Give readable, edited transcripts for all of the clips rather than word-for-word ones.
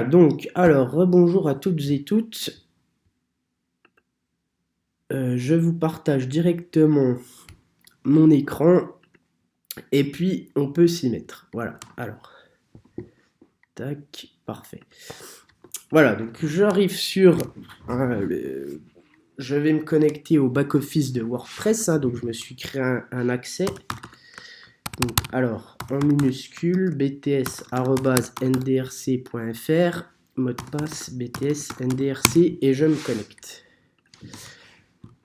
Donc, alors, rebonjour à toutes et toutes. Je vous partage directement mon écran et puis on peut s'y mettre. Voilà, alors, tac, parfait. Voilà, donc j'arrive sur... je vais me connecter au back-office de WordPress, donc je me suis créé un accès. Donc, alors, en minuscule, bts@ndrc.fr, mot de passe bts ndrc et je me connecte.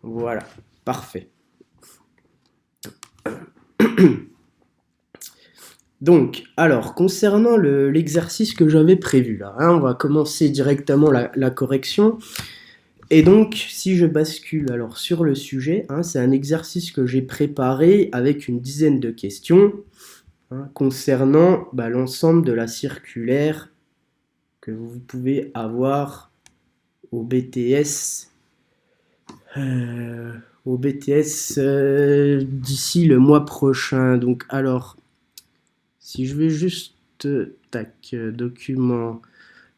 Voilà, parfait. Donc, alors, concernant l'exercice que j'avais prévu là, on va commencer directement la correction. Et donc, si je bascule alors sur le sujet, c'est un exercice que j'ai préparé avec une dizaine de questions concernant l'ensemble de la circulaire que vous pouvez avoir au BTS. D'ici le mois prochain. Donc, alors, si je vais juste, document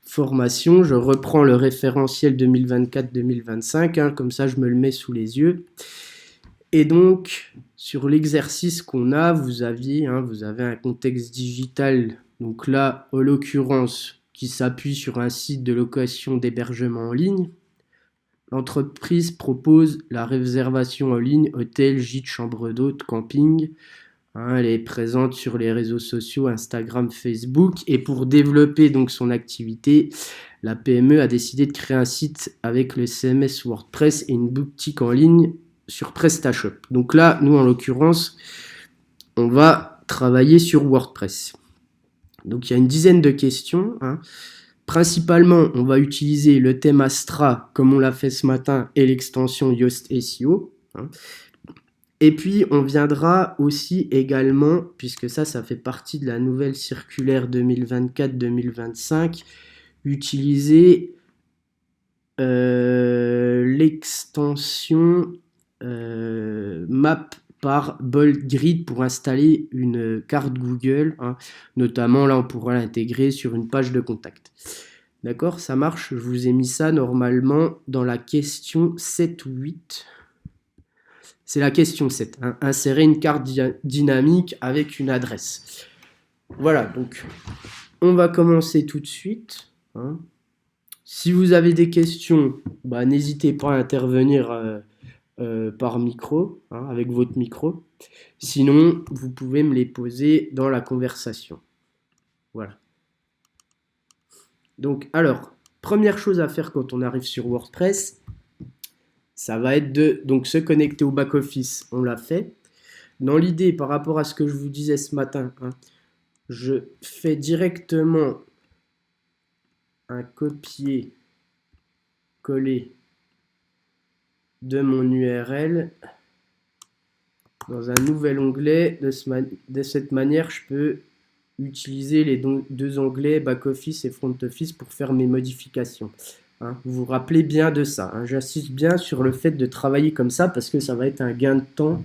formation, je reprends le référentiel 2024-2025, comme ça je me le mets sous les yeux. Et donc, sur l'exercice qu'on a, vous avez un contexte digital, donc là, en l'occurrence, qui s'appuie sur un site de location d'hébergement en ligne. L'entreprise propose la réservation en ligne, hôtel, gîte, chambre d'hôte, camping. Elle est présente sur les réseaux sociaux, Instagram, Facebook. Et pour développer donc son activité, la PME a décidé de créer un site avec le CMS WordPress et une boutique en ligne sur PrestaShop. Donc là, nous en l'occurrence, on va travailler sur WordPress. Donc il y a une dizaine de questions. Principalement, on va utiliser le thème Astra, comme on l'a fait ce matin, et l'extension Yoast SEO. Et puis, on viendra aussi également, puisque ça fait partie de la nouvelle circulaire 2024-2025, utiliser l'extension Map par Bold Grid pour installer une carte Google. Notamment, là, on pourra l'intégrer sur une page de contact. D'accord, ça marche. Je vous ai mis ça normalement dans la question 7 ou 8. C'est la question 7. Insérer une carte dynamique avec une adresse. Voilà, donc on va commencer tout de suite. Si vous avez des questions, n'hésitez pas à intervenir par micro, avec votre micro. Sinon, vous pouvez me les poser dans la conversation. Voilà. Donc, alors, première chose à faire quand on arrive sur WordPress, ça va être de se connecter au back-office. On l'a fait. Dans l'idée, par rapport à ce que je vous disais ce matin, je fais directement un copier-coller de mon URL dans un nouvel onglet. De cette manière, je peux utiliser les deux onglets back-office et front-office pour faire mes modifications. Vous vous rappelez bien de ça. J'insiste bien sur le fait de travailler comme ça parce que ça va être un gain de temps.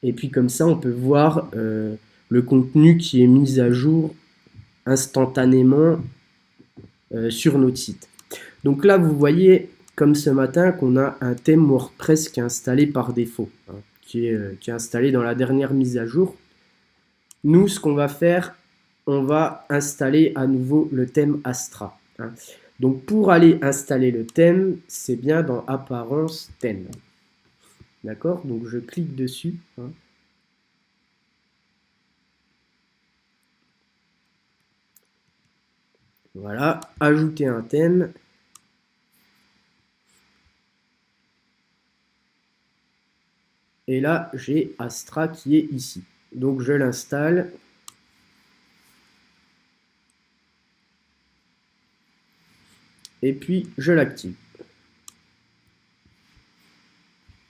Et puis comme ça, on peut voir le contenu qui est mis à jour instantanément sur notre site. Donc là, vous voyez, comme ce matin, qu'on a un thème WordPress qui est installé par défaut, qui est installé dans la dernière mise à jour. Nous, ce qu'on va faire, on va installer à nouveau le thème Astra. Donc pour aller installer le thème, c'est bien dans Apparence thème. D'accord? Donc je clique dessus. Voilà, ajouter un thème. Et là, j'ai Astra qui est ici. Donc je l'installe. Et puis je l'active.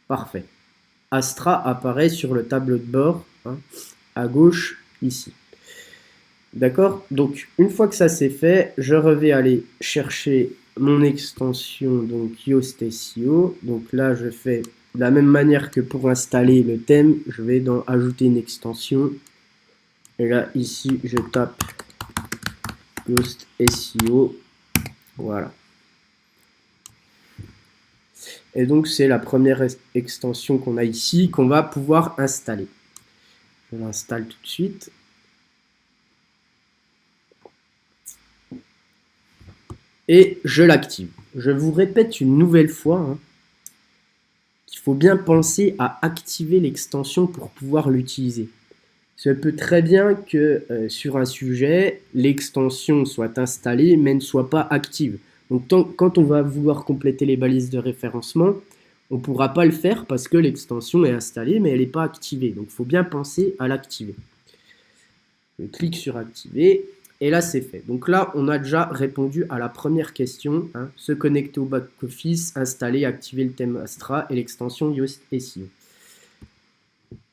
Parfait. Astra apparaît sur le tableau de bord, à gauche, ici. D'accord? Donc, une fois que ça c'est fait, je vais aller chercher mon extension, donc Yoast SEO. Donc là, je fais de la même manière que pour installer le thème, je vais dans Ajouter une extension. Et là, ici, je tape Yoast SEO. Voilà. Et donc, c'est la première extension qu'on a ici, qu'on va pouvoir installer. Je l'installe tout de suite. Et je l'active. Je vous répète une nouvelle fois qu'il faut bien penser à activer l'extension pour pouvoir l'utiliser. Ça peut très bien que sur un sujet, l'extension soit installée mais ne soit pas active. Donc quand on va vouloir compléter les balises de référencement, on ne pourra pas le faire parce que l'extension est installée mais elle n'est pas activée. Donc il faut bien penser à l'activer. Je clique sur activer et là c'est fait. Donc là on a déjà répondu à la première question, se connecter au back-office, installer, activer le thème Astra et l'extension Yoast SEO.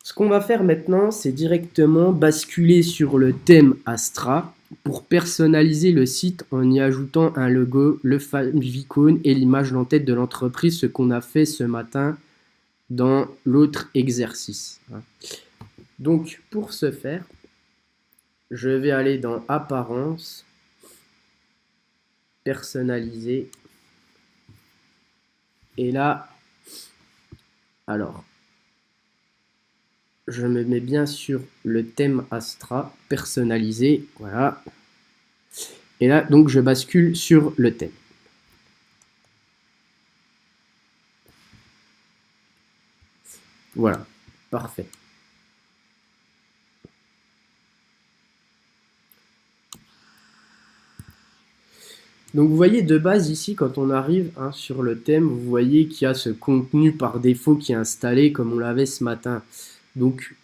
Ce qu'on va faire maintenant, c'est directement basculer sur le thème Astra pour personnaliser le site en y ajoutant un logo, le favicon et l'image d'en-tête de l'entreprise, ce qu'on a fait ce matin dans l'autre exercice. Donc pour ce faire, je vais aller dans Apparence, Personnaliser, et là, alors, je me mets bien sur le thème Astra, personnalisé, voilà. Et là, donc, je bascule sur le thème. Voilà, parfait. Donc vous voyez de base ici, quand on arrive sur le thème, vous voyez qu'il y a ce contenu par défaut qui est installé comme on l'avait ce matin. Donc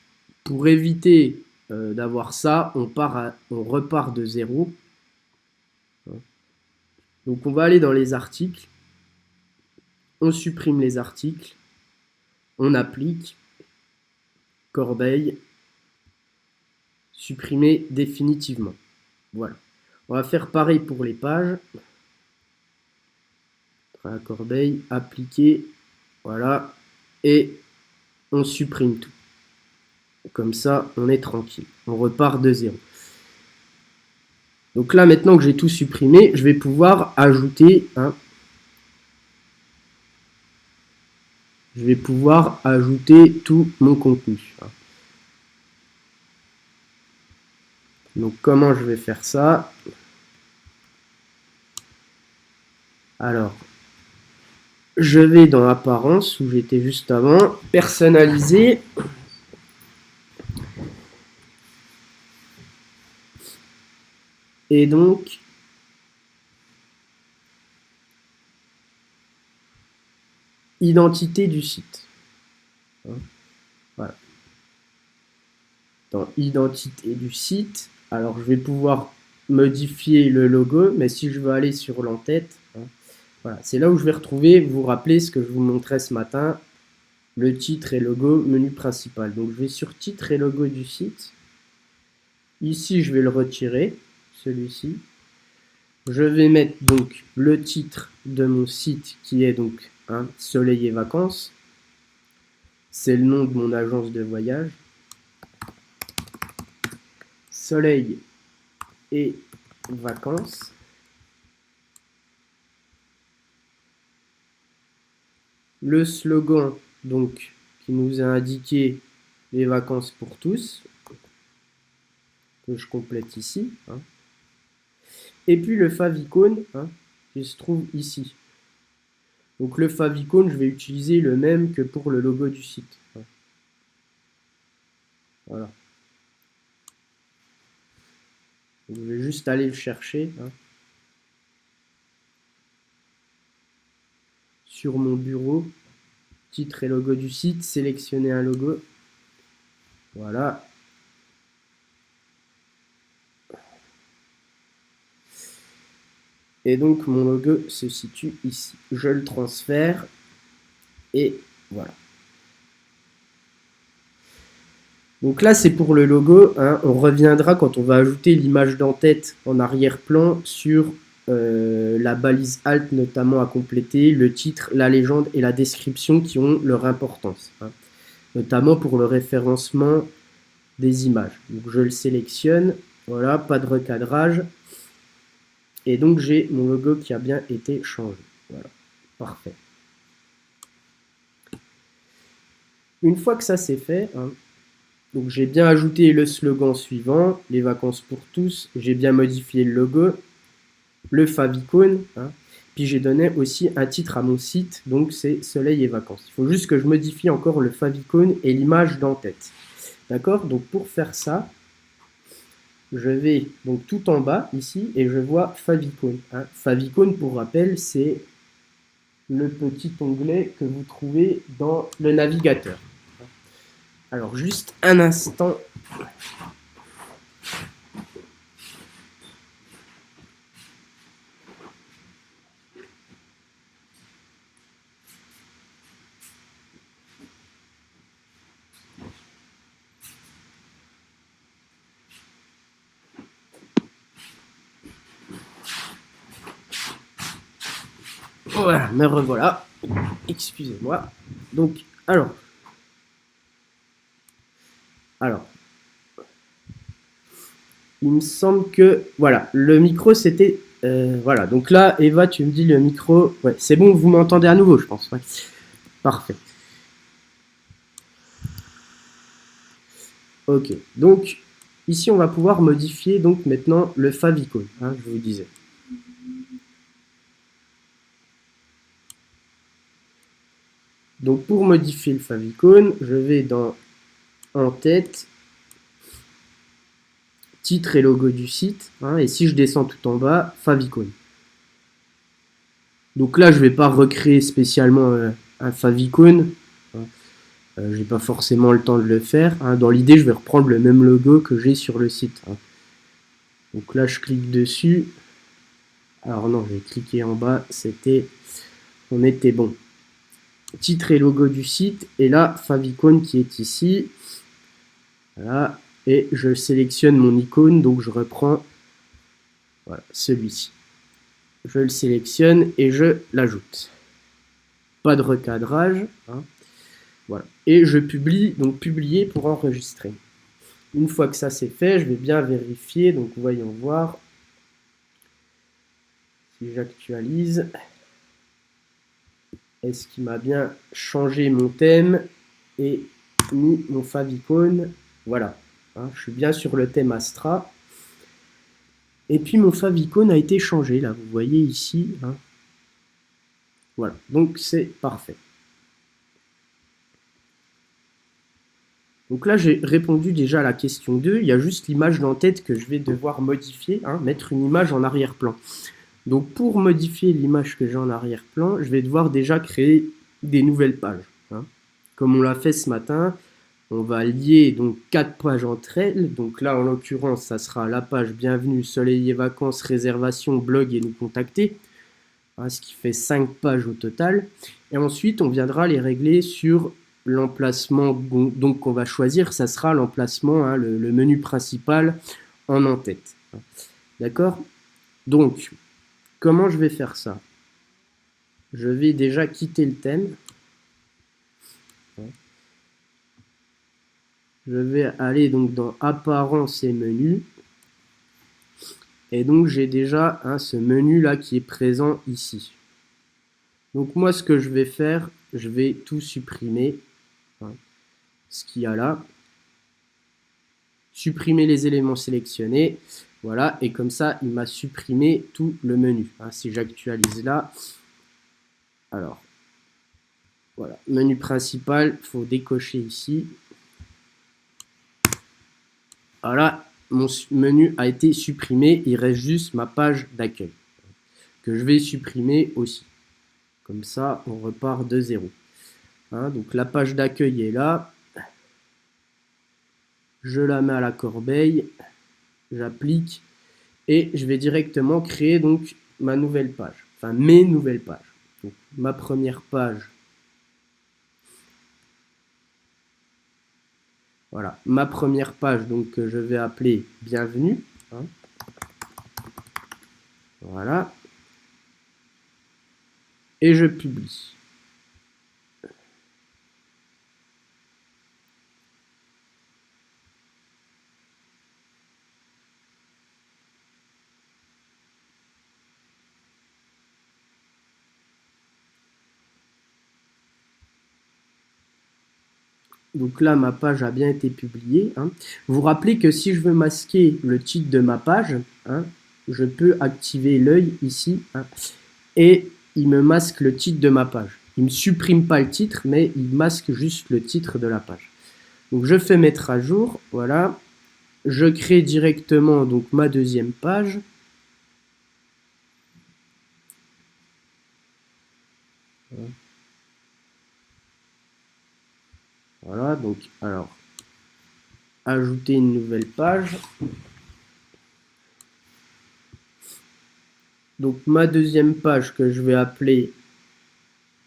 pour éviter d'avoir ça, on repart de zéro. Donc on va aller dans les articles, on supprime les articles, on applique, corbeille, supprimer définitivement. Voilà. On va faire pareil pour les pages. La corbeille, appliquer, voilà, et on supprime tout. Comme ça, on est tranquille. On repart de zéro. Donc là, maintenant que j'ai tout supprimé, je vais pouvoir ajouter tout mon contenu. Donc comment je vais faire ça? Alors, je vais dans Apparence, où j'étais juste avant, Personnaliser. Et donc, identité du site. Voilà. Dans identité du site, alors je vais pouvoir modifier le logo, mais si je veux aller sur l'entête, voilà, c'est là où je vais retrouver, vous vous rappelez ce que je vous montrais ce matin, le titre et logo, menu principal. Donc je vais sur titre et logo du site. Ici, je vais le retirer, celui-ci. Je vais mettre donc le titre de mon site qui est donc Soleil et Vacances. C'est le nom de mon agence de voyage. Soleil et Vacances. Le slogan donc qui nous a indiqué les vacances pour tous, que je complète ici. Et puis le favicon qui se trouve ici. Donc le favicon, je vais utiliser le même que pour le logo du site. Voilà. Donc, je vais juste aller le chercher sur mon bureau. Titre et logo du site, sélectionner un logo. Voilà. Et donc mon logo se situe ici. Je le transfère et voilà. Donc là c'est pour le logo, on reviendra quand on va ajouter l'image d'en-tête en arrière-plan sur la balise Alt notamment à compléter, le titre, la légende et la description qui ont leur importance, notamment pour le référencement des images. Donc je le sélectionne, voilà, pas de recadrage. Et donc j'ai mon logo qui a bien été changé. Voilà, parfait. Une fois que ça c'est fait, hein, donc j'ai bien ajouté le slogan suivant, les vacances pour tous, j'ai bien modifié le logo, le favicon, hein, puis j'ai donné aussi un titre à mon site, donc c'est Soleil et Vacances. Il faut juste que je modifie encore le favicon et l'image d'en-tête. D'accord? Donc pour faire ça, je vais donc tout en bas ici et je vois favicon. Hein. Favicon, pour rappel, c'est le petit onglet que vous trouvez dans le navigateur. Alors juste un instant. Voilà, me revoilà. Excusez-moi. Donc, alors, il me semble que, voilà, le micro c'était, voilà. Donc là, Eva, tu me dis le micro, ouais, c'est bon, vous m'entendez à nouveau, je pense. Ouais. Parfait. Ok. Donc ici, on va pouvoir modifier donc maintenant le favicon. Hein, je vous disais. Donc pour modifier le favicon, je vais dans en tête, titre et logo du site, hein, et si je descends tout en bas, favicon. Donc là, je ne vais pas recréer spécialement un favicon. Hein. J'ai pas forcément le temps de le faire. Hein. Dans l'idée, je vais reprendre le même logo que j'ai sur le site. Hein. Donc là, je clique dessus. Alors non, j'ai cliqué en bas. On était bon. Titre et logo du site. Et là, favicon qui est ici. Voilà. Et je sélectionne mon icône. Donc je reprends voilà, celui-ci. Je le sélectionne et je l'ajoute. Pas de recadrage. Hein. Voilà. Et je publie, donc publier pour enregistrer. Une fois que ça c'est fait, je vais bien vérifier. Donc voyons voir. Si j'actualise, est-ce qu'il m'a bien changé mon thème et mis mon favicon? Voilà. Hein, je suis bien sur le thème Astra. Et puis mon favicon a été changé, là, vous voyez ici. Hein. Voilà, donc c'est parfait. Donc là, j'ai répondu déjà à la question 2. Il y a juste l'image d'en-tête que je vais devoir modifier, hein, mettre une image en arrière-plan. Donc pour modifier l'image que j'ai en arrière-plan, je vais devoir déjà créer des nouvelles pages. Hein. Comme on l'a fait ce matin, on va lier donc 4 pages entre elles. Donc là, en l'occurrence, ça sera la page Bienvenue, Soleil et Vacances, Réservation, Blog et nous contacter. Hein, ce qui fait 5 pages au total. Et ensuite, on viendra les régler sur l'emplacement donc qu'on va choisir. Ça sera l'emplacement, hein, le menu principal en en-tête. D'accord? Donc, comment je vais faire ça? Je vais déjà quitter le thème. Je vais aller donc dans Apparence et Menu. Et donc j'ai déjà hein, ce menu là qui est présent ici. Donc moi ce que je vais faire, je vais tout supprimer. Hein, ce qu'il y a là. Supprimer les éléments sélectionnés. Voilà, et comme ça, il m'a supprimé tout le menu. Hein, si j'actualise là, alors, voilà, menu principal, il faut décocher ici. Voilà, mon menu a été supprimé, il reste juste ma page d'accueil, que je vais supprimer aussi. Comme ça, on repart de zéro. Hein, donc la page d'accueil est là. Je la mets à la corbeille, j'applique et je vais directement créer donc ma nouvelle page, enfin mes nouvelles pages. Donc, ma première page, voilà, ma première page donc que je vais appeler Bienvenue. Hein. Voilà. Et je publie. Donc là, ma page a bien été publiée. Hein. Vous vous rappelez que si je veux masquer le titre de ma page, hein, je peux activer l'œil ici, hein, et il me masque le titre de ma page. Il ne me supprime pas le titre, mais il masque juste le titre de la page. Donc je fais mettre à jour, voilà. Je crée directement donc ma deuxième page. Voilà, donc alors ajouter une nouvelle page. Donc ma deuxième page que je vais appeler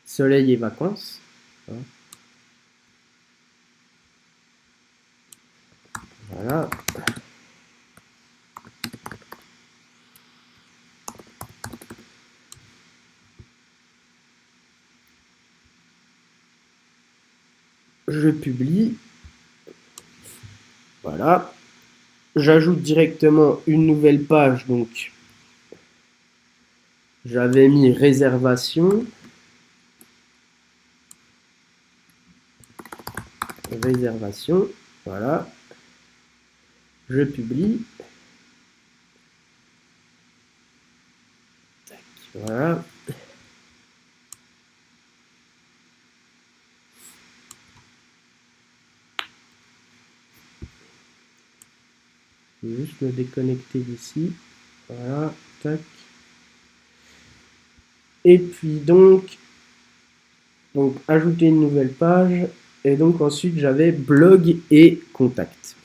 Soleil et vacances. Voilà. Je publie. Voilà. J'ajoute directement une nouvelle page, donc j'avais mis réservation. Réservation. Voilà. Je publie. Voilà. Je vais juste me déconnecter d'ici. Voilà. Tac. Et puis donc ajouter une nouvelle page. Et donc ensuite j'avais blog et contact.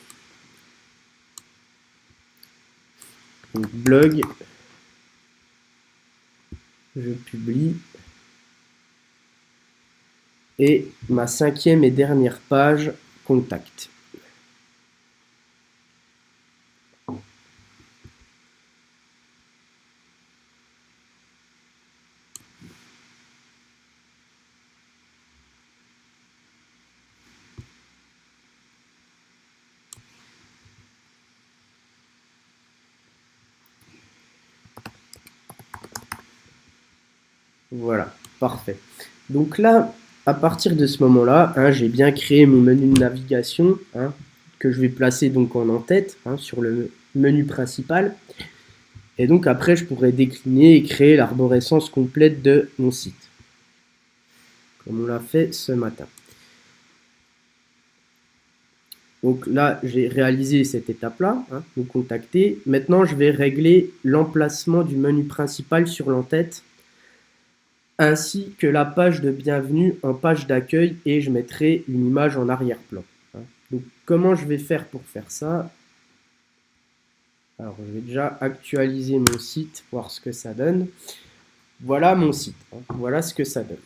Donc blog. Je publie. Et ma cinquième et dernière page, contact. Voilà, parfait. Donc là, à partir de ce moment-là, hein, j'ai bien créé mon menu de navigation, hein, que je vais placer donc en en-tête, hein, sur le menu principal. Et donc après, je pourrais décliner et créer l'arborescence complète de mon site, comme on l'a fait ce matin. Donc là, j'ai réalisé cette étape-là, hein, vous contacter. Maintenant, je vais régler l'emplacement du menu principal sur l'en-tête, ainsi que la page de bienvenue en page d'accueil, et je mettrai une image en arrière-plan. Donc comment je vais faire pour faire ça? Alors je vais déjà actualiser mon site, voir ce que ça donne. Voilà mon site, hein. Voilà ce que ça donne.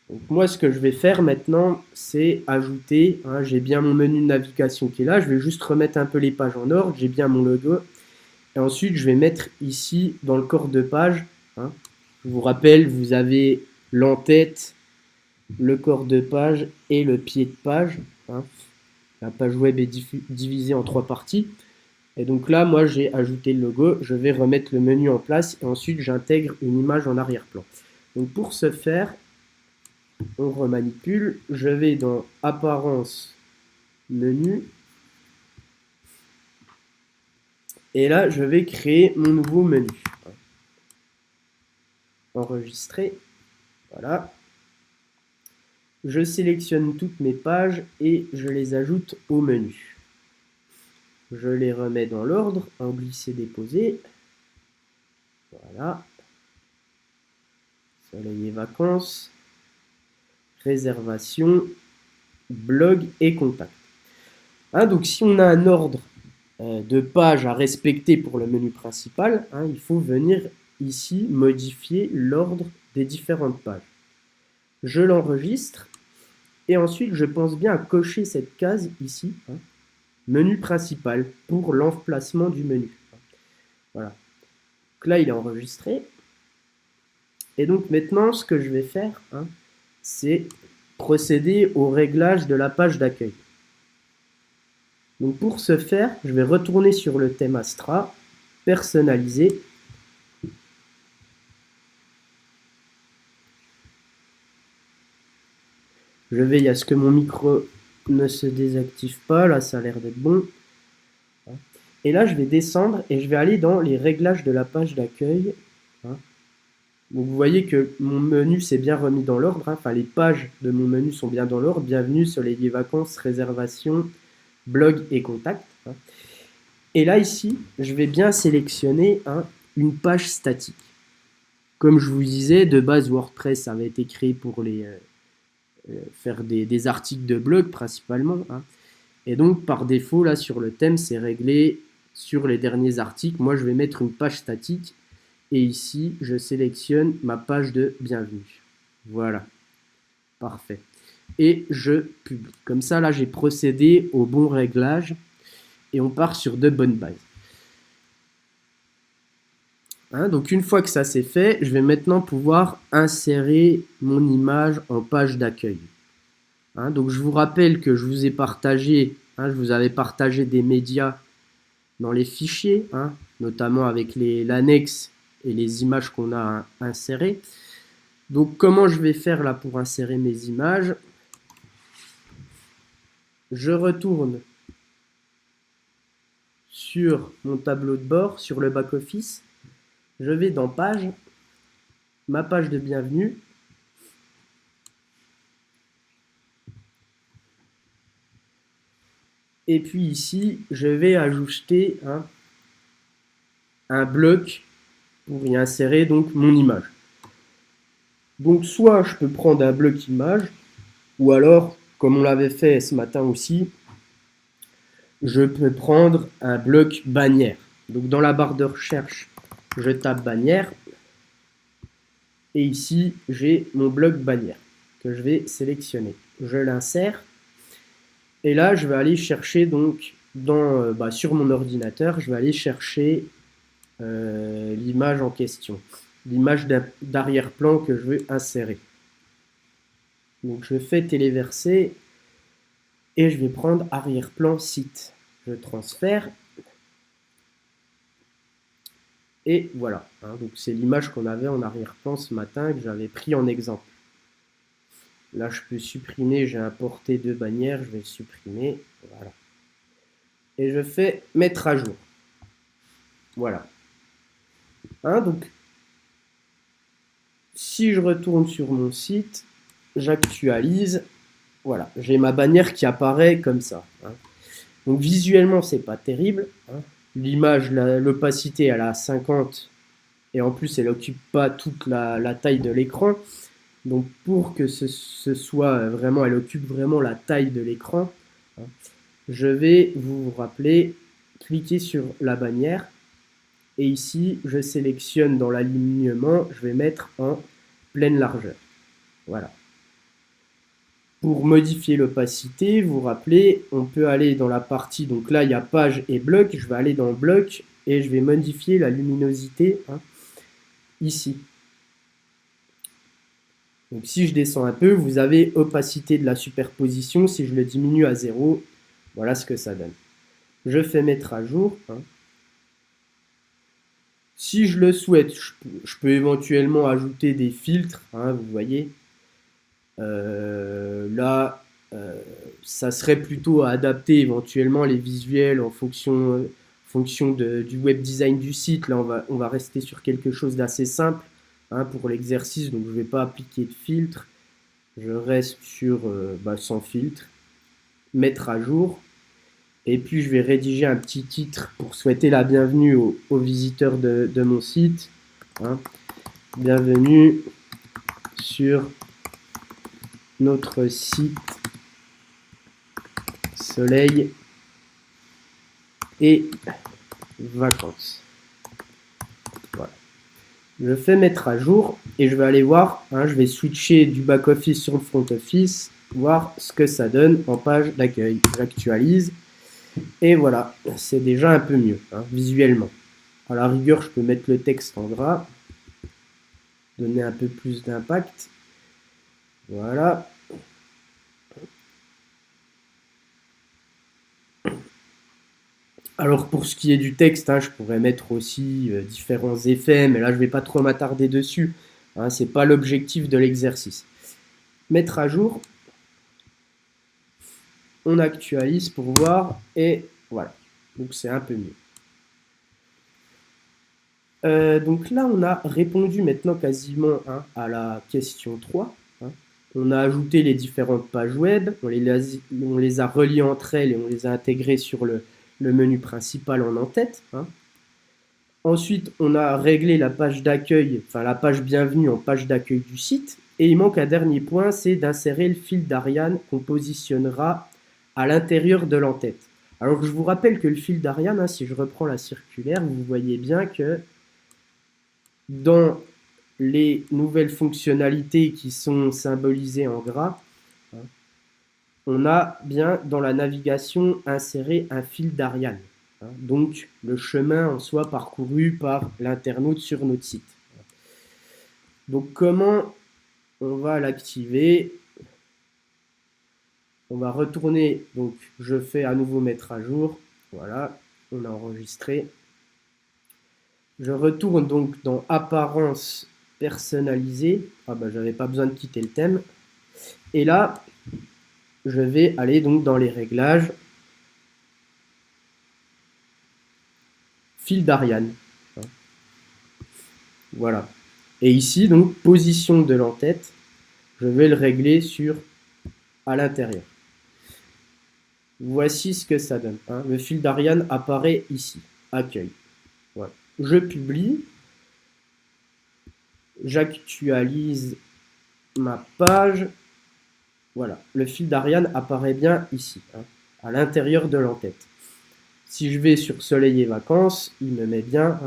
Donc moi ce que je vais faire maintenant, c'est ajouter, hein, j'ai bien mon menu de navigation qui est là, je vais juste remettre un peu les pages en ordre, j'ai bien mon logo. Et ensuite je vais mettre ici dans le corps de page, hein, je vous rappelle, vous avez l'en-tête, le corps de page et le pied de page. Hein. La page web est divisée en 3 parties. Et donc là, moi, j'ai ajouté le logo. Je vais remettre le menu en place et ensuite, j'intègre une image en arrière-plan. Donc pour ce faire, on remanipule. Je vais dans Apparence, Menu. Et là, je vais créer mon nouveau menu. Enregistrer. Voilà. Je sélectionne toutes mes pages et je les ajoute au menu. Je les remets dans l'ordre en glisser-déposer. Voilà. Soleil et vacances. Réservation. Blog et contact. Hein, donc si on a un ordre de pages à respecter pour le menu principal, hein, il faut venir ici modifier l'ordre des différentes pages. Je l'enregistre et ensuite je pense bien à cocher cette case ici, hein, menu principal, pour l'emplacement du menu. Voilà. Donc là il est enregistré. Et donc maintenant ce que je vais faire, hein, c'est procéder au réglage de la page d'accueil. Donc pour ce faire, je vais retourner sur le thème Astra, personnaliser. Je veille à ce que mon micro ne se désactive pas. Là, ça a l'air d'être bon. Et là, je vais descendre et je vais aller dans les réglages de la page d'accueil. Donc vous voyez que mon menu s'est bien remis dans l'ordre. Enfin, les pages de mon menu sont bien dans l'ordre. Bienvenue, soleil et vacances, réservation, blog et contact. Et là, ici, je vais bien sélectionner une page statique. Comme je vous disais, de base, WordPress avait été créé pour faire des articles de blog principalement. Et donc, par défaut, là, sur le thème, c'est réglé sur les derniers articles. Moi, je vais mettre une page statique. Et ici, je sélectionne ma page de bienvenue. Voilà. Parfait. Et je publie. Comme ça, là, j'ai procédé au bon réglage. Et on part sur de bonnes bases. Donc une fois que ça c'est fait, je vais maintenant pouvoir insérer mon image en page d'accueil. Donc je vous rappelle que je vous ai partagé, je vous avais partagé des médias dans les fichiers, notamment avec l'annexe et les images qu'on a insérées. Donc comment je vais faire là pour insérer mes images? Je retourne sur mon tableau de bord, sur le back-office. Je vais dans Page, ma page de bienvenue. Et puis ici, je vais ajouter un bloc pour y insérer donc mon image. Donc soit je peux prendre un bloc image, ou alors, comme on l'avait fait ce matin aussi, je peux prendre un bloc bannière. Donc dans la barre de recherche, je tape bannière. Et ici, j'ai mon bloc bannière que je vais sélectionner. Je l'insère. Et là, je vais aller chercher donc sur mon ordinateur, je vais aller chercher l'image en question, l'image d'arrière-plan que je veux insérer. Donc je fais téléverser et je vais prendre arrière-plan site. Je transfère et voilà. Donc c'est l'image qu'on avait en arrière-plan ce matin que j'avais pris en exemple. Là je peux supprimer, j'ai importé deux bannières, je vais le supprimer. Voilà. Et je fais mettre à jour. Voilà. Donc si je retourne sur mon site, j'actualise, voilà, j'ai ma bannière qui apparaît comme ça. Donc visuellement, c'est pas terrible. L'image, l'opacité, elle a 50 et en plus, elle occupe pas toute la taille de l'écran. Donc pour que ce soit vraiment, elle occupe vraiment la taille de l'écran, je vais vous rappeler, cliquer sur la bannière. Et ici, je sélectionne dans l'alignement, je vais mettre en pleine largeur. Voilà. Pour modifier l'opacité, vous vous rappelez, on peut aller dans la partie, donc là il y a page et bloc, je vais aller dans bloc et je vais modifier la luminosité ici. Donc si je descends un peu, vous avez opacité de la superposition, si je le diminue à 0, voilà ce que ça donne. Je fais mettre à jour. Si je le souhaite, je peux éventuellement ajouter des filtres, vous voyez. Là, ça serait plutôt à adapter éventuellement les visuels en fonction du web design du site. Là, on va rester sur quelque chose d'assez simple pour l'exercice, donc je ne vais pas appliquer de filtre. Je reste sur sans filtre, mettre à jour. Et puis je vais rédiger un petit titre pour souhaiter la bienvenue aux visiteurs de mon site. Bienvenue sur notre site soleil et vacances. Voilà. Je fais mettre à jour et je vais aller voir, je vais switcher du back-office sur le front-office, voir ce que ça donne en page d'accueil. J'actualise. Et voilà, c'est déjà un peu mieux, visuellement. À la rigueur, je peux mettre le texte en gras, donner un peu plus d'impact. Voilà. Alors pour ce qui est du texte, je pourrais mettre aussi différents effets, mais là je ne vais pas trop m'attarder dessus. Ce n'est pas l'objectif de l'exercice. Mettre à jour. on actualise pour voir, et voilà. Donc c'est un peu mieux. Donc là, on a répondu maintenant quasiment à la question 3. On a ajouté les différentes pages web, on les a reliées entre elles et on les a intégrées sur le menu principal en en-tête. Ensuite, on a réglé la page d'accueil, enfin la page bienvenue en page d'accueil du site. Et il manque un dernier point, c'est d'insérer le fil d'Ariane qu'on positionnera à l'intérieur de l'entête. Alors je vous rappelle que le fil d'Ariane, si je reprends la circulaire, vous voyez bien que dans les nouvelles fonctionnalités qui sont symbolisées en gras, on a bien dans la navigation inséré un fil d'Ariane. Donc le chemin en soi parcouru par l'internaute sur notre site. Donc comment on va l'activer? On va retourner, donc je fais à nouveau mettre à jour. Voilà, on a enregistré. Je retourne donc dans apparence personnalisée. Ah bah j'avais pas besoin de quitter le thème. Et là, je vais aller donc dans les réglages. Fil d'Ariane. Voilà. Et ici, donc, position de l'entête, je vais le régler sur à l'intérieur. Voici ce que ça donne. Le fil d'Ariane apparaît ici. Accueil. Voilà. Je publie. J'actualise ma page. Voilà. Le fil d'Ariane apparaît bien ici, à l'intérieur de l'entête. Si je vais sur Soleil et vacances, il me met bien,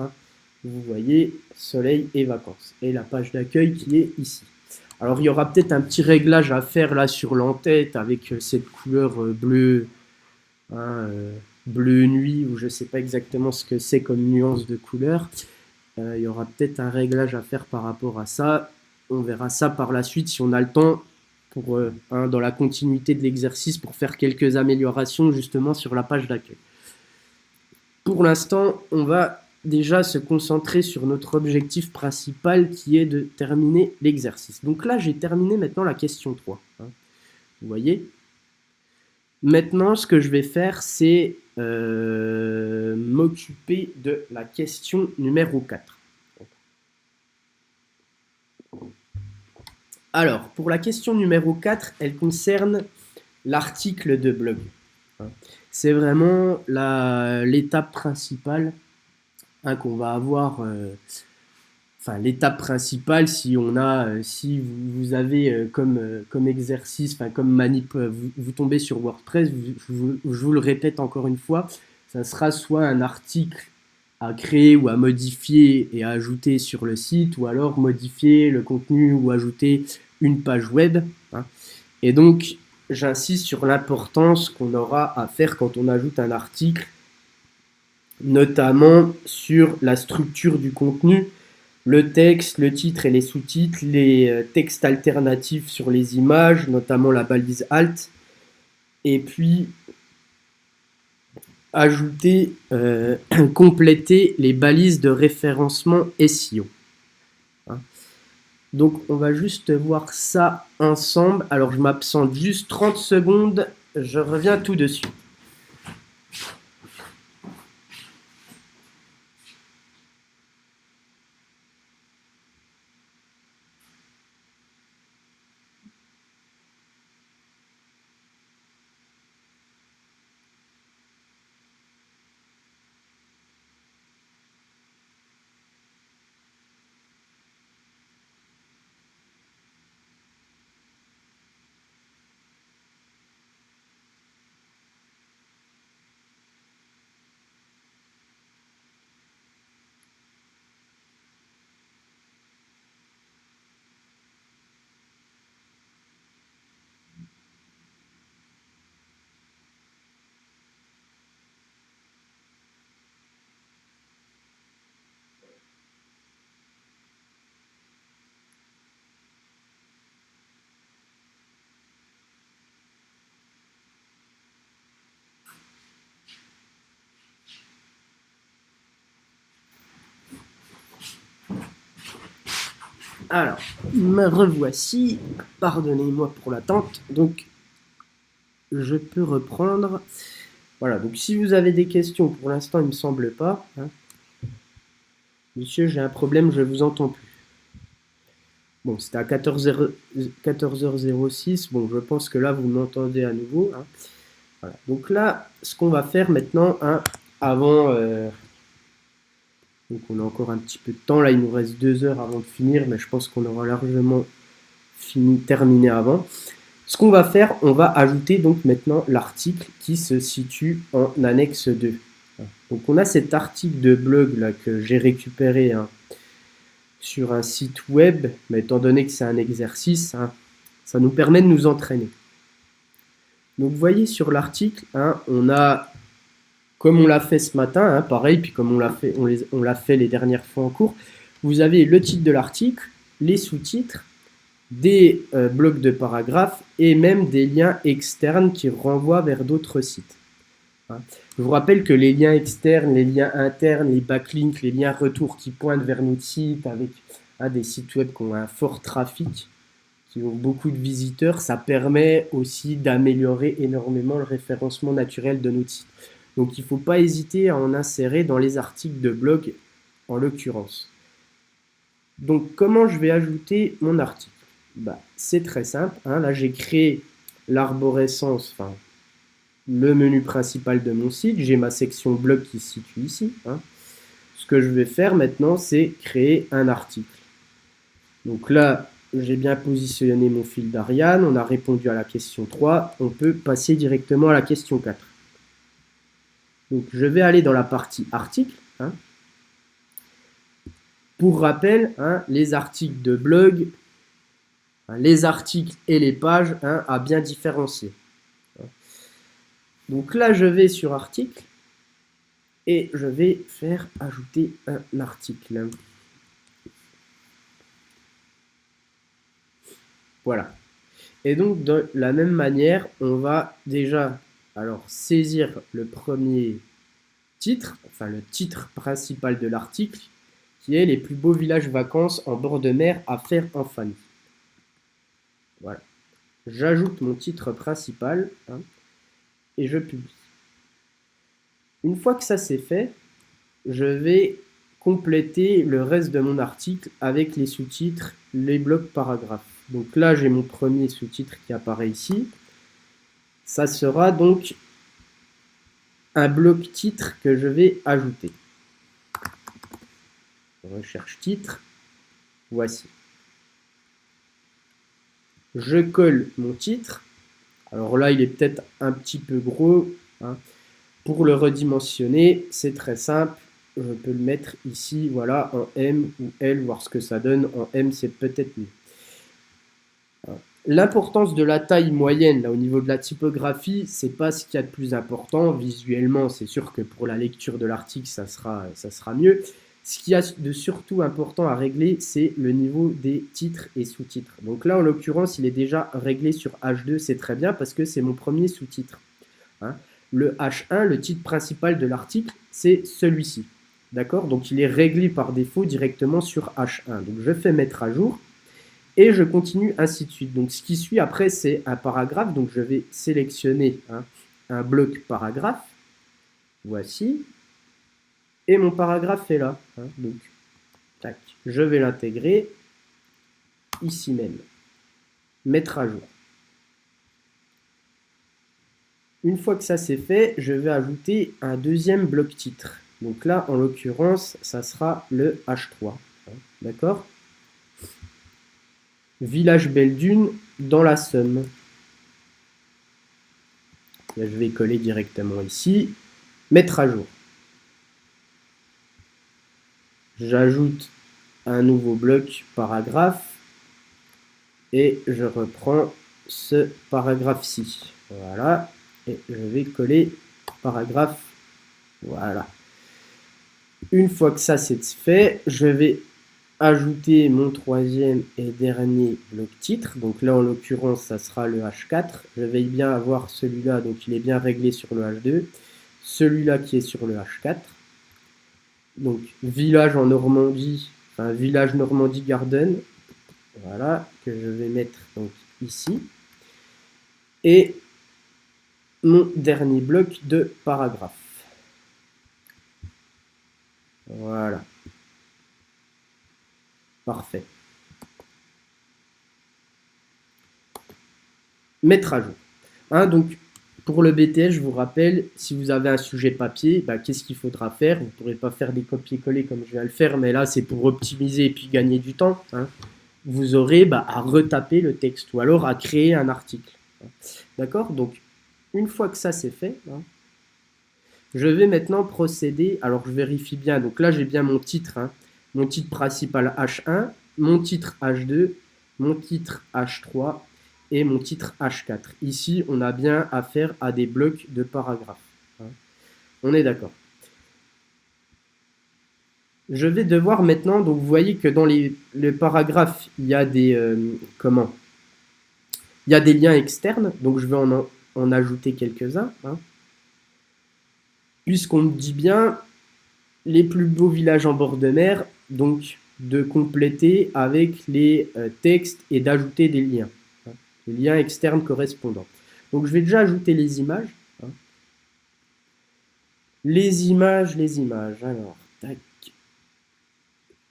vous voyez, Soleil et vacances. Et la page d'accueil qui est ici. Alors il y aura peut-être un petit réglage à faire là sur l'entête avec cette couleur bleu, bleu nuit, ou je ne sais pas exactement ce que c'est comme nuance de couleur. Il y aura peut-être un réglage à faire par rapport à ça. On verra ça par la suite si on a le temps pour, dans la continuité de l'exercice pour faire quelques améliorations justement sur la page d'accueil. Pour l'instant, on va déjà se concentrer sur notre objectif principal qui est de terminer l'exercice. Donc là, j'ai terminé maintenant la question 3. Vous voyez? Maintenant, ce que je vais faire, c'est m'occuper de la question numéro 4. Alors, pour la question numéro 4, elle concerne l'article de blog. C'est vraiment l'étape principale qu'on va avoir. Enfin, l'étape principale, si vous avez comme exercice, comme manip, vous tombez sur WordPress, je vous le répète encore une fois, ça sera soit un article à créer ou à modifier et à ajouter sur le site, ou alors modifier le contenu ou ajouter une page web. Et donc, j'insiste sur l'importance qu'on aura à faire quand on ajoute un article, notamment sur la structure du contenu, le texte, le titre et les sous-titres, les textes alternatifs sur les images, notamment la balise Alt, et puis ajouter, compléter les balises de référencement SEO. Donc on va juste voir ça ensemble. Alors je m'absente juste 30 secondes, je reviens tout de suite. Alors, me revoici, pardonnez-moi pour l'attente. Donc, je peux reprendre. Voilà, donc si vous avez des questions, pour l'instant, il ne me semble pas. Hein. Monsieur, j'ai un problème, je ne vous entends plus. Bon, c'était à 14h06. Bon, je pense que là, vous m'entendez à nouveau. Hein. Voilà. Donc là, ce qu'on va faire maintenant, hein, avant... donc on a encore un petit peu de temps. Là, il nous reste 2 heures avant de finir, mais je pense qu'on aura largement terminé avant. Ce qu'on va faire, on va ajouter donc maintenant l'article qui se situe en annexe 2. Donc on a cet article de blog là que j'ai récupéré hein, sur un site web, mais étant donné que c'est un exercice, hein, ça nous permet de nous entraîner. Donc vous voyez sur l'article, hein, on a, comme on l'a fait ce matin, hein, pareil, puis comme on l'a fait les dernières fois en cours, vous avez le titre de l'article, les sous-titres, des blocs de paragraphes et même des liens externes qui renvoient vers d'autres sites. Je vous rappelle que les liens externes, les liens internes, les backlinks, les liens retours qui pointent vers notre site avec des sites web qui ont un fort trafic, qui ont beaucoup de visiteurs, ça permet aussi d'améliorer énormément le référencement naturel de notre site. Donc il ne faut pas hésiter à en insérer dans les articles de blog en l'occurrence. Donc comment je vais ajouter mon article? C'est très simple. Hein. Là, j'ai créé l'arborescence, enfin, le menu principal de mon site. J'ai ma section blog qui se situe ici. Hein. Ce que je vais faire maintenant, c'est créer un article. Donc là, j'ai bien positionné mon fil d'Ariane. On a répondu à la question 3. On peut passer directement à la question 4. Donc, je vais aller dans la partie article. Hein. Pour rappel, hein, les articles de blog, les articles et les pages hein, à bien différencier. Donc là, je vais sur article et je vais faire ajouter un article. Voilà. Et donc, de la même manière, on va déjà alors saisir le premier titre, enfin le titre principal de l'article, qui est les plus beaux villages vacances en bord de mer à faire en famille. Voilà. J'ajoute mon titre principal hein, et je publie. Une fois que ça c'est fait, je vais compléter le reste de mon article avec les sous-titres, les blocs paragraphes. Donc là, j'ai mon premier sous-titre qui apparaît ici. Ça sera donc un bloc titre que je vais ajouter. Recherche titre. Voici. Je colle mon titre. Alors là, il est peut-être un petit peu gros. Hein. Pour le redimensionner, c'est très simple. Je peux le mettre ici, voilà, en M ou L, voir ce que ça donne. En M, c'est peut-être mieux. L'importance de la taille moyenne, là, au niveau de la typographie, c'est pas ce qu'il y a de plus important. Visuellement, c'est sûr que pour la lecture de l'article, ça sera mieux. Ce qu'il y a de surtout important à régler, c'est le niveau des titres et sous-titres. Donc là, en l'occurrence, il est déjà réglé sur H2, c'est très bien parce que c'est mon premier sous-titre. Hein. Le H1, le titre principal de l'article, c'est celui-ci. D'accord? Donc il est réglé par défaut directement sur H1. Donc je fais mettre à jour. Et je continue ainsi de suite. Donc ce qui suit après, c'est un paragraphe. Donc je vais sélectionner hein, un bloc paragraphe. Voici. Et mon paragraphe est là. Hein. Donc, tac. Je vais l'intégrer ici même. Mettre à jour. Une fois que ça c'est fait, je vais ajouter un deuxième bloc titre. Donc là, en l'occurrence, ça sera le H3. Hein. D'accord ? Village Belle Dune dans la Somme. Là, je vais coller directement ici. Mettre à jour. J'ajoute un nouveau bloc paragraphe et je reprends ce paragraphe-ci. Voilà. Et je vais coller paragraphe. Voilà. Une fois que ça c'est fait, je vais ajouter mon troisième et dernier bloc titre. Donc là, en l'occurrence, ça sera le H4. Je vais bien avoir celui-là, donc il est bien réglé sur le H2. Celui-là qui est sur le H4. Donc, village en Normandie, enfin, village Normandie Garden. Voilà, que je vais mettre donc ici. Et mon dernier bloc de paragraphe. Voilà. Parfait. Mettre à jour. Hein, donc, pour le BTS, je vous rappelle, si vous avez un sujet papier, bah, qu'est-ce qu'il faudra faire? Vous ne pourrez pas faire des copier-coller comme je viens de le faire, mais là, c'est pour optimiser et puis gagner du temps. Hein. Vous aurez à retaper le texte ou alors à créer un article. D'accord? Donc, une fois que ça c'est fait, hein, je vais maintenant procéder. Alors, je vérifie bien. Donc là, j'ai bien mon titre. Hein, mon titre principal H1, mon titre H2, mon titre H3 et mon titre H4. Ici, on a bien affaire à des blocs de paragraphes. Hein. On est d'accord. Je vais devoir maintenant, donc vous voyez que dans les paragraphes, il y a des il y a des liens externes, donc je vais en ajouter quelques-uns. Hein. Puisqu'on me dit bien les plus beaux villages en bord de mer, donc de compléter avec les textes et d'ajouter des liens, hein, les liens externes correspondants. Donc je vais déjà ajouter les images. Hein. Les images, alors, tac.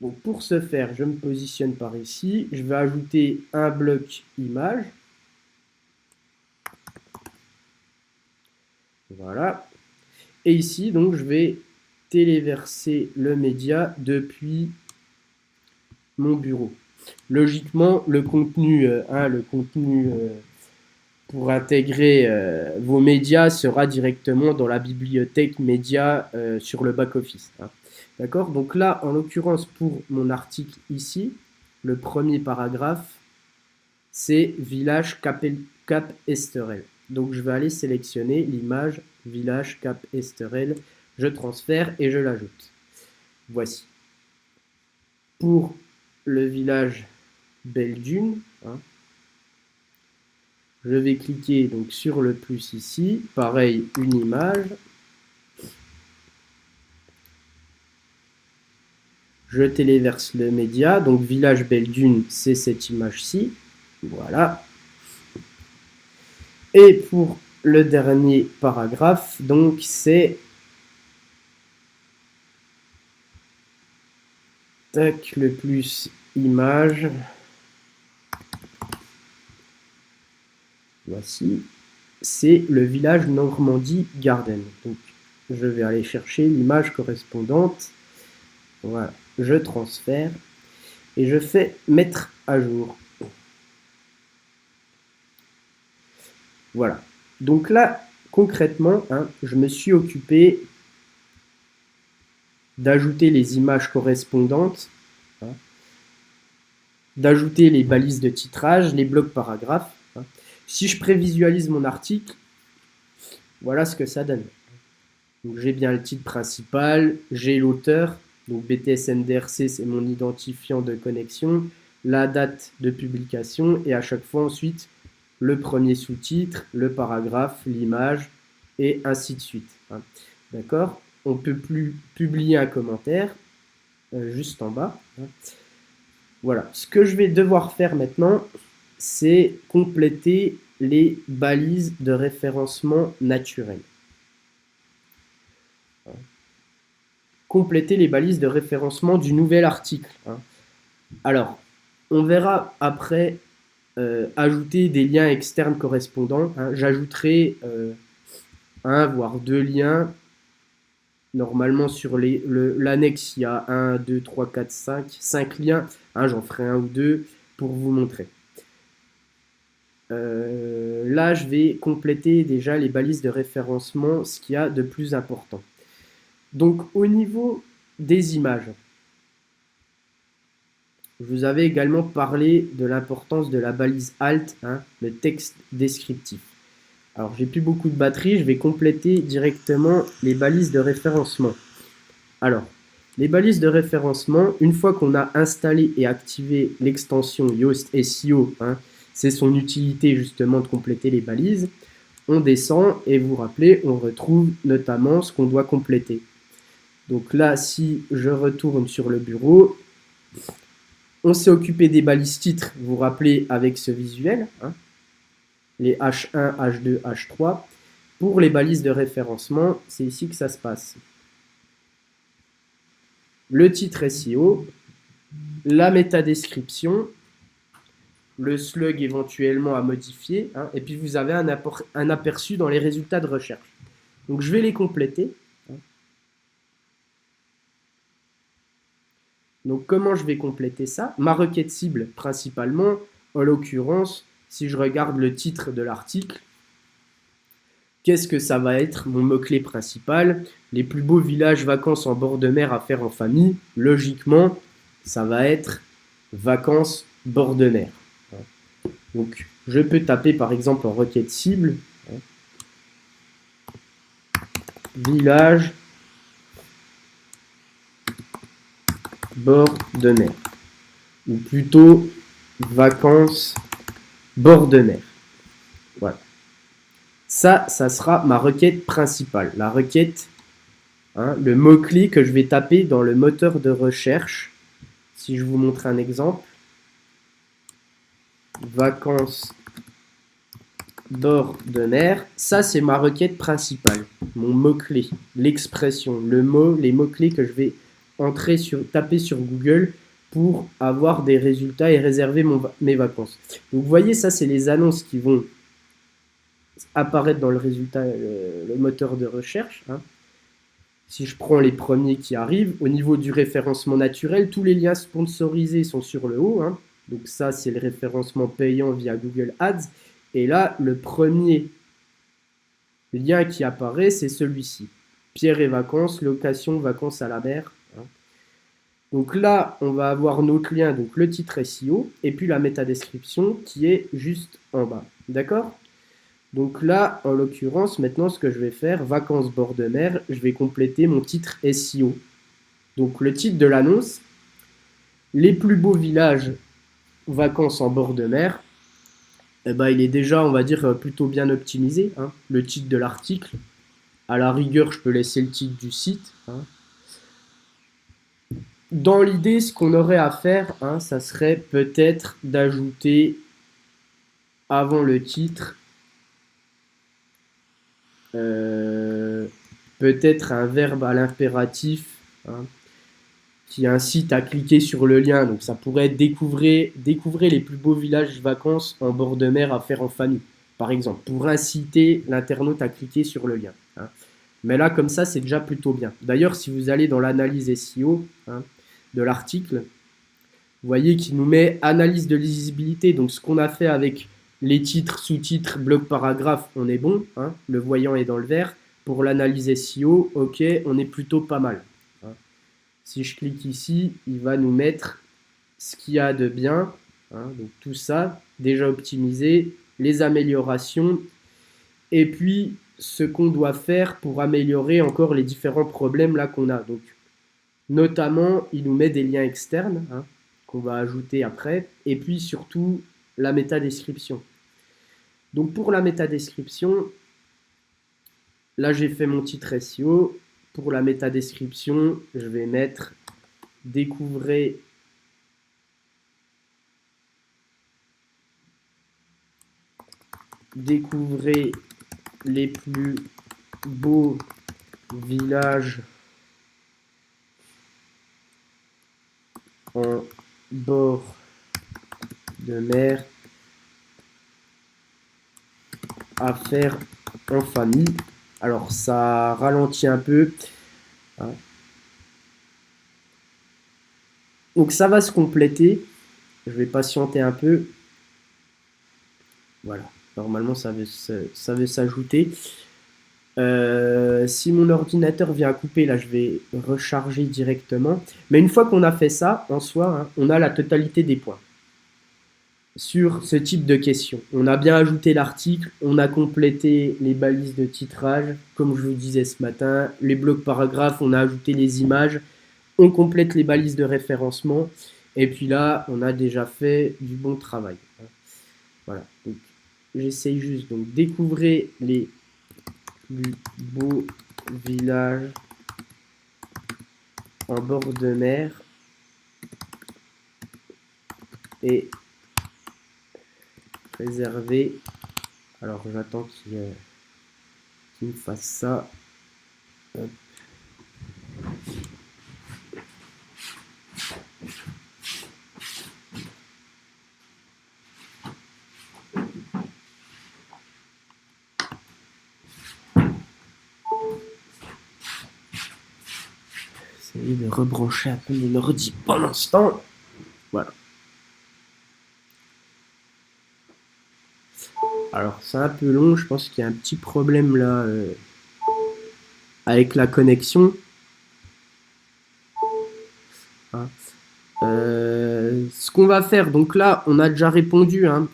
Donc pour ce faire, je me positionne par ici, je vais ajouter un bloc image. Voilà. Et ici, donc, je vais téléverser le média depuis mon bureau. Logiquement, le contenu pour intégrer vos médias sera directement dans la bibliothèque média sur le back-office. Hein. D'accord? Donc là, en l'occurrence, pour mon article ici, le premier paragraphe, c'est Village Cap Esterel. Donc je vais aller sélectionner l'image Village Cap Esterel, je transfère et je l'ajoute. Voici. Pour le village Belle Dune, hein, je vais cliquer donc sur le plus ici, pareil, une image. Je téléverse le média, donc village Belle Dune, c'est cette image-ci. Voilà. Et pour le dernier paragraphe, donc c'est tac, le plus image. Voici, c'est le village Normandie Garden. Donc, je vais aller chercher l'image correspondante. Voilà, je transfère et je fais mettre à jour. Voilà. Donc là, concrètement, hein, je me suis occupé d'ajouter les images correspondantes, hein, d'ajouter les balises de titrage, les blocs paragraphes. Hein. Si je prévisualise mon article, voilà ce que ça donne. Donc j'ai bien le titre principal, j'ai l'auteur, donc BTS NDRC c'est mon identifiant de connexion, la date de publication et à chaque fois ensuite le premier sous-titre, le paragraphe, l'image et ainsi de suite. Hein. D'accord? On peut plus publier un commentaire juste en bas. Hein. Voilà. Ce que je vais devoir faire maintenant, c'est compléter les balises de référencement naturel. Compléter les balises de référencement du nouvel article. Hein. Alors, on verra après ajouter des liens externes correspondants. Hein. J'ajouterai un voire deux liens. Normalement, sur l'annexe, il y a 1, 2, 3, 4, 5 liens. Hein, j'en ferai un ou deux pour vous montrer. Là, je vais compléter déjà les balises de référencement, ce qu'il y a de plus important. Donc, au niveau des images, je vous avais également parlé de l'importance de la balise Alt, hein, le texte descriptif. Alors, j'ai plus beaucoup de batterie, je vais compléter directement les balises de référencement. Alors, les balises de référencement, une fois qu'on a installé et activé l'extension Yoast SEO, hein, c'est son utilité justement de compléter les balises, on descend et vous rappelez, on retrouve notamment ce qu'on doit compléter. Donc là, si je retourne sur le bureau, on s'est occupé des balises titres, vous vous rappelez, avec ce visuel, hein, les H1, H2, H3. Pour les balises de référencement, c'est ici que ça se passe. Le titre SEO, la métadescription, le slug éventuellement à modifier, hein, et puis vous avez un aperçu dans les résultats de recherche. Donc je vais les compléter. Donc comment je vais compléter ça? Ma requête cible principalement, en l'occurrence, si je regarde le titre de l'article, qu'est-ce que ça va être mon mot-clé principal? Les plus beaux villages vacances en bord de mer à faire en famille. Logiquement, ça va être vacances bord de mer. Donc, je peux taper par exemple en requête cible village bord de mer. Ou plutôt vacances bord de mer. Voilà. Ça sera ma requête principale. La requête, hein, le mot-clé que je vais taper dans le moteur de recherche. Si je vous montre un exemple, vacances bord de mer, ça c'est ma requête principale, mon mot-clé, l'expression, le mot, les mots-clés que je vais taper sur Google pour avoir des résultats et réserver mes vacances. Donc vous voyez, ça c'est les annonces qui vont apparaître dans le résultat, le moteur de recherche. Hein. Si je prends les premiers qui arrivent, au niveau du référencement naturel, tous les liens sponsorisés sont sur le haut. Hein. Donc ça, c'est le référencement payant via Google Ads. Et là, le premier lien qui apparaît, c'est celui-ci. Pierre et vacances, location, vacances à la mer. Hein. Donc là, on va avoir notre lien, donc le titre SEO, et puis la métadescription qui est juste en bas. D'accord ? Donc là, en l'occurrence, maintenant, ce que je vais faire, vacances bord de mer, je vais compléter mon titre SEO. Donc le titre de l'annonce, les plus beaux villages vacances en bord de mer, eh ben, il est déjà, on va dire, plutôt bien optimisé. Hein. Le titre de l'article, à la rigueur, je peux laisser le titre du site. Hein. Dans l'idée, ce qu'on aurait à faire, hein, ça serait peut-être d'ajouter avant le titre peut-être un verbe à l'impératif hein, qui incite à cliquer sur le lien. Donc ça pourrait être découvrir les plus beaux villages vacances en bord de mer à faire en famille, par exemple, pour inciter l'internaute à cliquer sur le lien. Hein. Mais là, comme ça, c'est déjà plutôt bien. D'ailleurs, si vous allez dans l'analyse SEO hein, de l'article, vous voyez qu'il nous met analyse de lisibilité. Donc ce qu'on a fait avec les titres, sous-titres, bloc, paragraphe, on est bon. Hein, le voyant est dans le vert. Pour l'analyse SEO, ok, on est plutôt pas mal. Hein. Si je clique ici, il va nous mettre ce qu'il y a de bien. Hein, donc tout ça, déjà optimisé, les améliorations, et puis ce qu'on doit faire pour améliorer encore les différents problèmes là qu'on a. Donc, notamment, il nous met des liens externes hein, qu'on va ajouter après, et puis surtout la métadescription. Donc pour la métadescription, là j'ai fait mon titre SEO. Pour la métadescription, je vais mettre découvrez les plus beaux villages en bord de mer à faire en famille. Alors ça ralentit un peu. Hein. Donc ça va se compléter. Je vais patienter un peu. Voilà. Normalement ça veut s'ajouter. Si mon ordinateur vient à couper, là je vais recharger directement. Mais une fois qu'on a fait ça, en soi, hein, on a la totalité des points sur ce type de questions. On a bien ajouté l'article, on a complété les balises de titrage, comme je vous disais ce matin, les blocs paragraphes, on a ajouté les images, on complète les balises de référencement, et puis là, on a déjà fait du bon travail. Voilà, donc j'essaye juste, donc découvrez les plus beaux villages en bord de mer et réservé. Alors j'attends qu'il qu'il me fasse ça. Hop. Essayer de rebrancher un peu mon ordi pendant ce temps. Voilà. Alors c'est un peu long, je pense qu'il y a un petit problème là avec la connexion. Hein. Ce qu'on va faire, donc là on a déjà répondu, hein.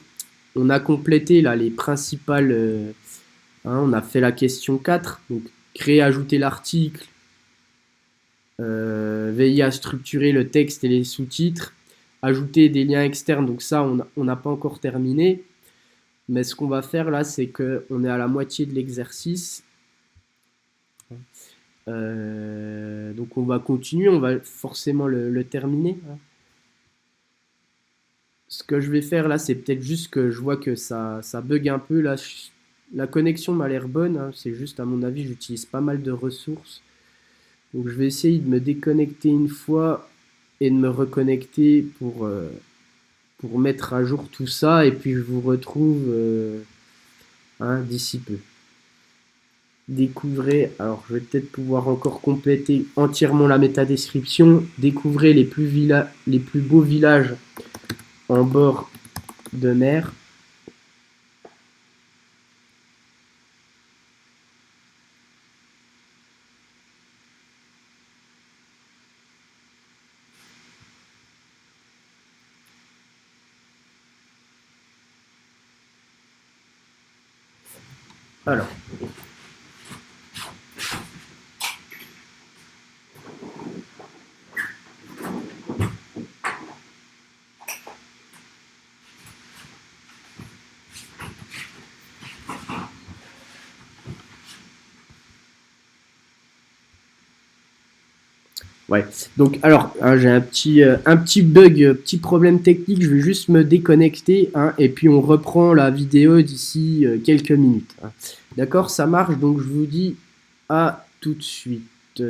On a complété là les principales, hein, on a fait la question 4, donc créer, ajouter l'article, veiller à structurer le texte et les sous-titres, ajouter des liens externes, donc ça on n'a pas encore terminé. Mais ce qu'on va faire là, c'est qu'on est à la moitié de l'exercice. Donc on va continuer, on va forcément le terminer. Ce que je vais faire là, c'est peut-être juste que je vois que ça bug un peu. Là, la connexion m'a l'air bonne, hein. C'est juste à mon avis, j'utilise pas mal de ressources. Donc je vais essayer de me déconnecter une fois et de me reconnecter pour mettre à jour tout ça. Et puis je vous retrouve hein, d'ici peu. Découvrez, alors je vais peut-être pouvoir encore compléter entièrement la métadescription. Découvrez les plus beaux villages en bord de mer. Alors. Ouais, donc alors hein, j'ai un petit bug, petit problème technique, je vais juste me déconnecter hein, et puis on reprend la vidéo d'ici quelques minutes. Hein. D'accord, ça marche, donc je vous dis à tout de suite.